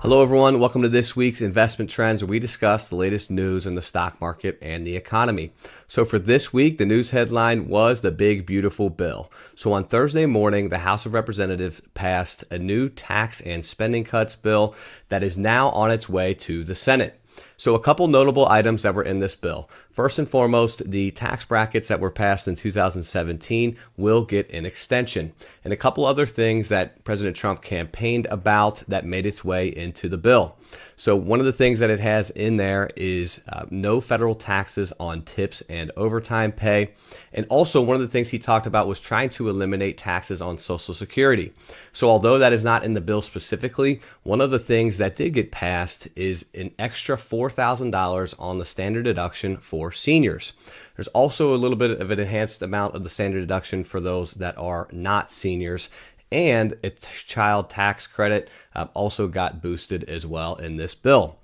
Hello everyone, welcome to this week's Investment Trends where we discuss the latest news in the stock market and the economy. So for this week, the news headline was the big beautiful bill. So on Thursday morning, the House of Representatives passed a new tax and spending cuts bill that is now on its way to the Senate. So a couple notable items that were in this bill. First and foremost, the tax brackets that were passed in 2017 will get an extension. And a couple other things that President Trump campaigned about that made its way into the bill. So one of the things that it has in there is no federal taxes on tips and overtime pay. And also one of the things he talked about was trying to eliminate taxes on Social Security. So although that is not in the bill specifically, one of the things that did get passed is an extra $4,000 on the standard deduction for seniors. There's also a little bit of an enhanced amount of the standard deduction for those that are not seniors. And a child tax credit also got boosted as well in this bill.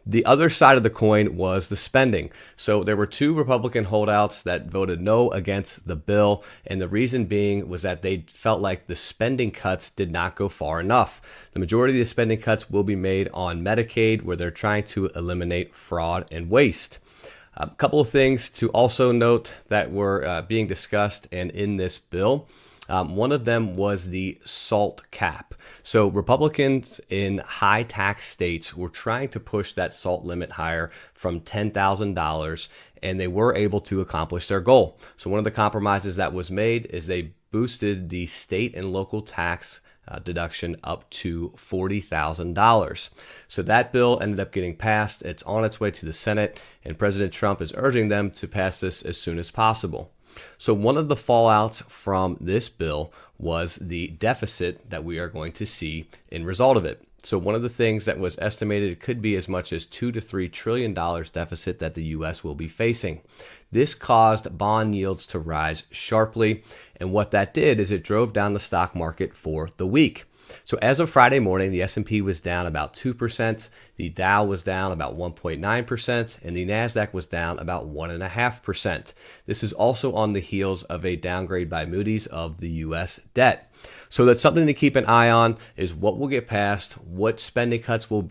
The other side of the coin was the spending. So there were two Republican holdouts that voted no against the bill. And the reason being was that they felt like the spending cuts did not go far enough. The majority of the spending cuts will be made on Medicaid, where they're trying to eliminate fraud and waste. A couple of things to also note that were being discussed and in this bill. One of them was the SALT cap. So Republicans in high tax states were trying to push that SALT limit higher from $10,000, and they were able to accomplish their goal. So one of the compromises that was made is they boosted the state and local tax deduction up to $40,000. So that bill ended up getting passed. It's on its way to the Senate, and President Trump is urging them to pass this as soon as possible. So one of the fallouts from this bill was the deficit that we are going to see in result of it. So one of the things that was estimated could be as much as $2 to $3 trillion deficit that the U.S. will be facing. This caused bond yields to rise sharply, and what that did is it drove down the stock market for the week. So as of Friday morning, the S&P was down about 2%, the Dow was down about 1.9%, and the Nasdaq was down about 1.5%. This is also on the heels of a downgrade by Moody's of the U.S. debt. So that's something to keep an eye on, is what will get passed, what spending cuts will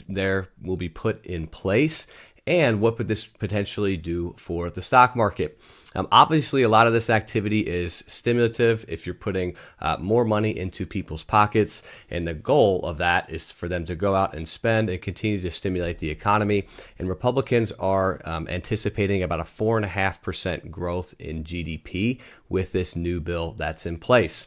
be put in place, and what would this potentially do for the stock market. Obviously, a lot of this activity is stimulative if you're putting more money into people's pockets, and the goal of that is for them to go out and spend and continue to stimulate the economy. And Republicans are anticipating about a 4.5% growth in GDP with this new bill that's in place.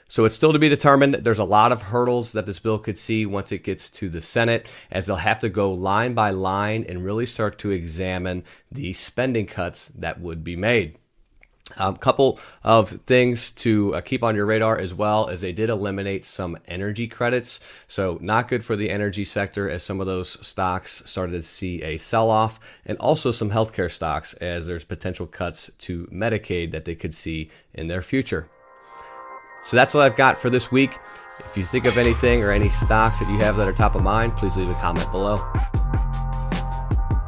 So it's still to be determined. There's a lot of hurdles that this bill could see once it gets to the Senate, as they'll have to go line by line and really start to examine the spending cuts that would be made. A couple of things to keep on your radar as well, as they did eliminate some energy credits. So not good for the energy sector, as some of those stocks started to see a sell-off, and also some healthcare stocks, as there's potential cuts to Medicaid that they could see in their future. So that's all I've got for this week. If you think of anything or any stocks that you have that are top of mind, please leave a comment below.